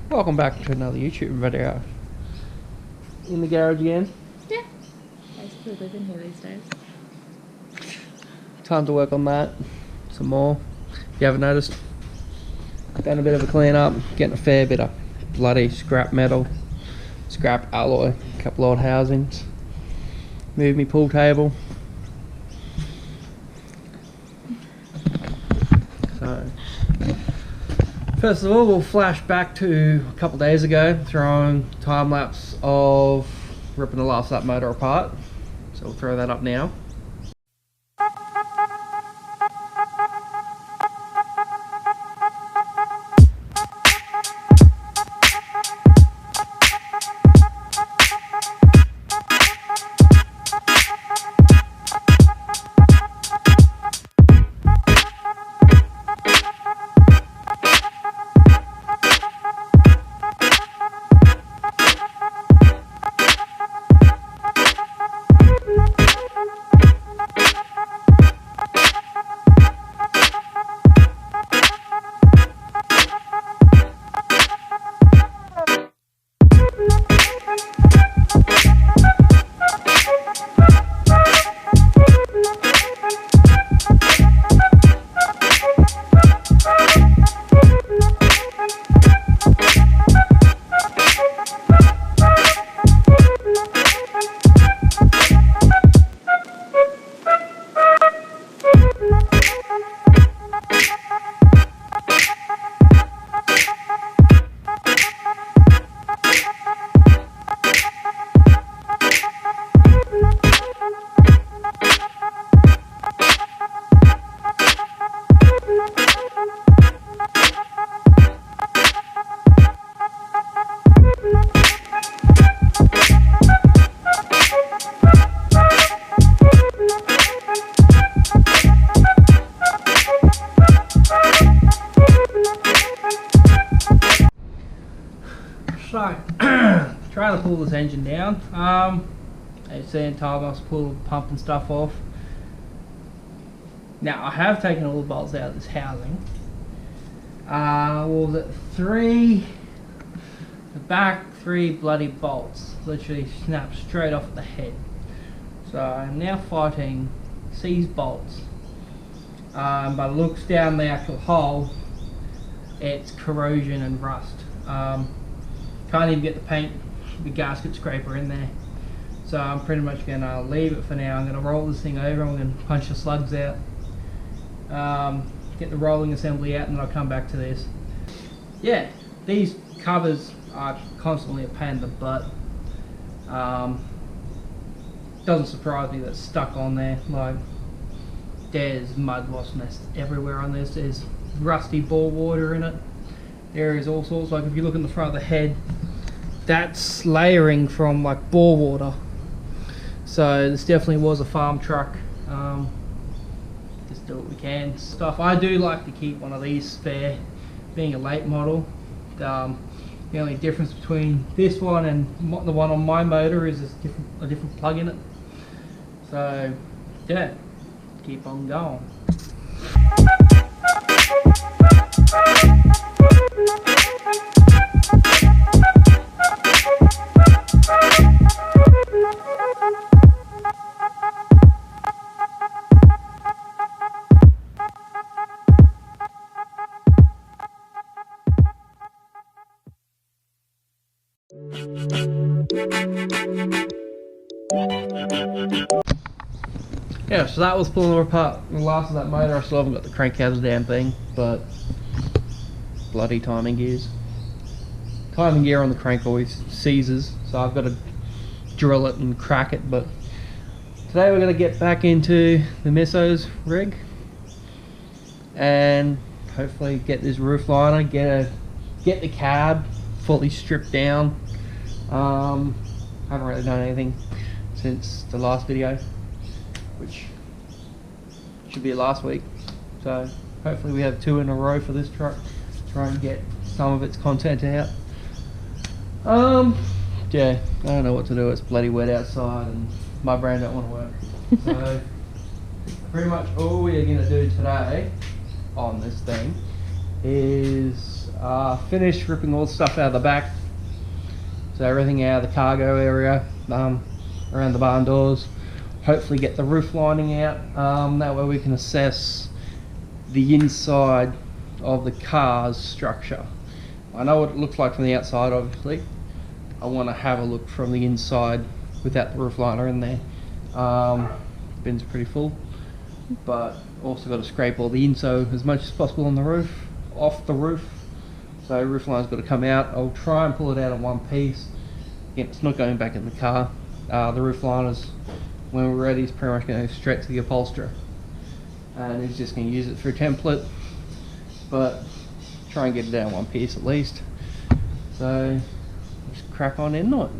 Welcome back to another YouTube video. In the garage again. Yeah. Basically living here these days. Time to work on that some more. If you haven't noticed, done a bit of a clean up, getting a fair bit of bloody scrap metal, scrap alloy, a couple old housings. Moved me pool table. So first of all, we'll flash back to a couple days ago, throwing time lapse of ripping the last lap motor apart. So we'll throw that up now. So, trying to pull this engine down. As saying, time I was pull the pump and stuff off. Now I have taken all the bolts out of this housing. Was it the back three bloody bolts literally snapped straight off the head. So I'm now fighting these bolts. By the looks down the actual hole, it's corrosion and rust. Can't even get the paint, the gasket scraper in there. So I'm pretty much going to leave it for now. I'm going to roll this thing over, I'm going to punch the slugs out, get the rolling assembly out, and then I'll come back to this. Yeah, these covers are constantly a pain in the butt. Doesn't surprise me that's stuck on there. Like, there's mud wasp nests everywhere on this. There's rusty bore water in it. There is all sorts. Like if you look in the front of the head, that's layering from like bore water. So this definitely was a farm truck. Just do what we can. Stuff. I do like to keep one of these spare, being a late model. The only difference between this one and the one on my motor is a different plug in it. So yeah, keep on going. Yeah, so that was pulling apart the last of that motor. I still haven't got the crank out of the damn thing, but bloody timing gears. Timing gear on the crank always seizes, so I've got to drill it and crack it. But today we're going to get back into the Misso's rig and hopefully get this roof liner, get the cab fully stripped down. Haven't really done anything since the last video, which should be last week. So hopefully we have 2 in a row for this truck. Try and get some of its content out. Yeah, I don't know what to do. It's bloody wet outside and my brain don't want to work. So pretty much all we are going to do today on this thing is finished ripping all the stuff out of the back. So everything out of the cargo area, around the barn doors. Hopefully get the roof lining out. That way we can assess the inside of the car's structure. I know what it looks like from the outside, obviously. I want to have a look from the inside without the roof liner in there. Bin's pretty full, but also got to scrape all the inso as much as possible on the roof, off the roof. So roof liner's got to come out. I'll try and pull it out in one piece. Again, it's not going back in the car. The roof liner's, when we're ready, is pretty much going to go straight to the upholsterer, and he's just going to use it for a template, but try and get it out in one piece at least. So let's crack on into it.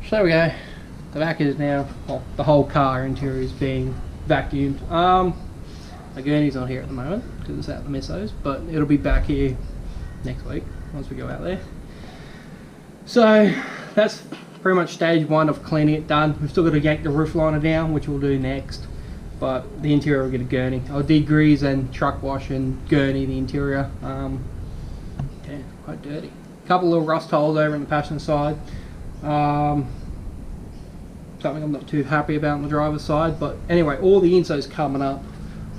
So there we go. The back is now, well, the whole car interior is being vacuumed. The gurney's not here at the moment because it's out the missos, but it'll be back here next week once we go out there. So that's pretty much stage one of cleaning it done. We've still got to yank the roof liner down, which we'll do next, but the interior will get a gurney. I'll degrease and truck wash and gurney the interior. Yeah, quite dirty. A couple little rust holes over in the passenger side. Something I'm not too happy about on the driver's side, but anyway, all the inso's coming up.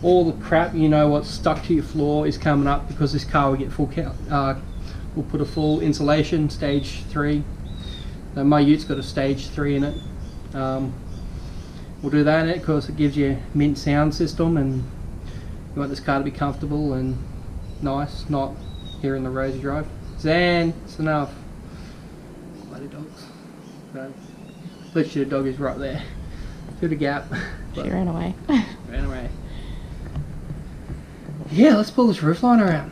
All the crap, you know, what's stuck to your floor is coming up because this car will get full count. We'll put a full insulation, stage 3. Now my Utes got a stage 3 in it. We'll do that in it because it gives you a mint sound system, and you want this car to be comfortable and nice, not hearing the road you drive. Zan, it's enough. Bloody dogs. So, literally the dog is right there through the gap. She ran away. Ran away. Yeah, let's pull this roof liner out.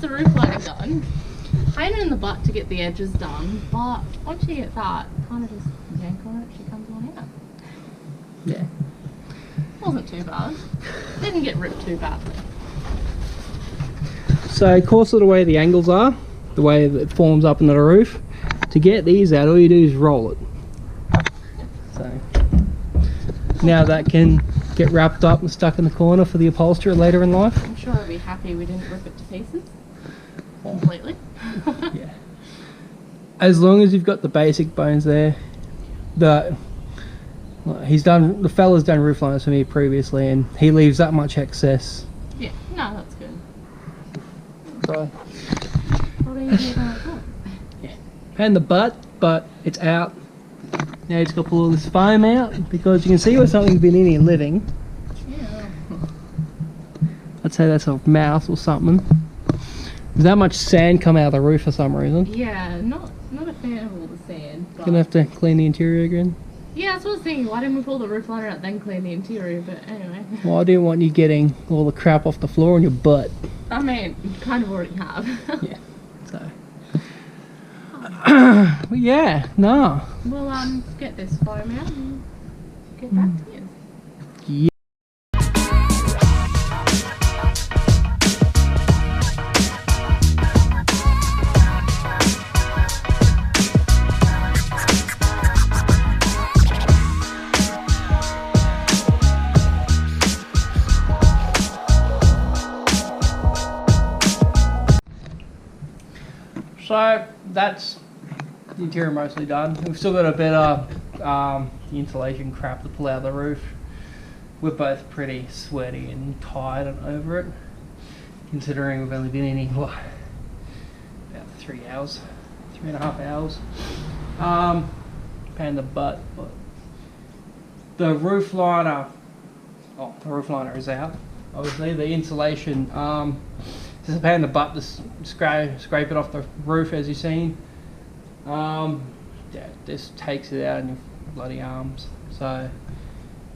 The roof lining done. Pain in the butt to get the edges done, but once you get that, kind of just yank on it, she comes on out. Yeah. Wasn't too bad. Didn't get ripped too badly. So, of course, of the way the angles are, the way that it forms up into the roof, to get these out, all you do is roll it. So, now that can get wrapped up and stuck in the corner for the upholsterer later in life. I'm sure I'll be happy we didn't rip it to pieces. Completely. Yeah. As long as you've got the basic bones there. The fella's done roof liners for me previously, and he leaves that much excess. Yeah, no, that's good. So, What are you doing like that? yeah. And the butt, but it's out. Now you just got to pull all this foam out, because you can see where something's been in here living. Yeah. I'd say that's a mouse or something. There's that much sand come out of the roof for some reason. Yeah, not a fan of all the sand. But Gonna have to clean the interior again. yeah, that's what I was thinking. Why didn't we pull the roof liner out then clean the interior? But anyway. Well, I didn't want you getting all the crap off the floor on your butt. I mean, you kind of already have. Yeah. So. But yeah, no. We'll get this foam out and get back to you. Yeah. So that's the interior mostly done. We've still got a bit of the insulation crap to pull out of the roof. We're both pretty sweaty and tired and over it, considering we've only been in here, what, about 3 hours, 3.5 hours. Pain in the butt, but the roof liner, the roof liner is out. Obviously the insulation, just a pain in the butt to scrape it off the roof, as you've seen. Yeah, just takes it out in your bloody arms. So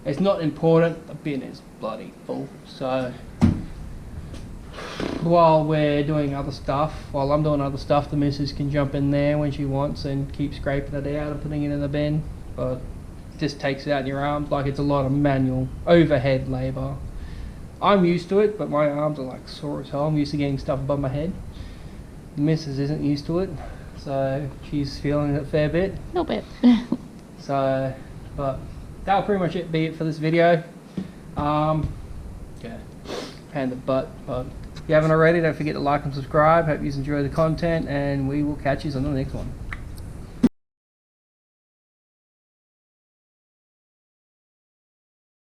it's not important. The bin is bloody full. So while we're doing other stuff, while I'm doing other stuff, the missus can jump in there when she wants and keep scraping it out and putting it in the bin. But it just takes it out in your arms. Like, it's a lot of manual overhead labour. I'm used to it, but my arms are like sore as hell. I'm used to getting stuff above my head. The missus isn't used to it, so she's feeling it a fair bit. A little bit. So, but that'll pretty much be it for this video. Yeah, pain in the butt. But if you haven't already, don't forget to like and subscribe. Hope you enjoy the content, and we will catch you on the next one.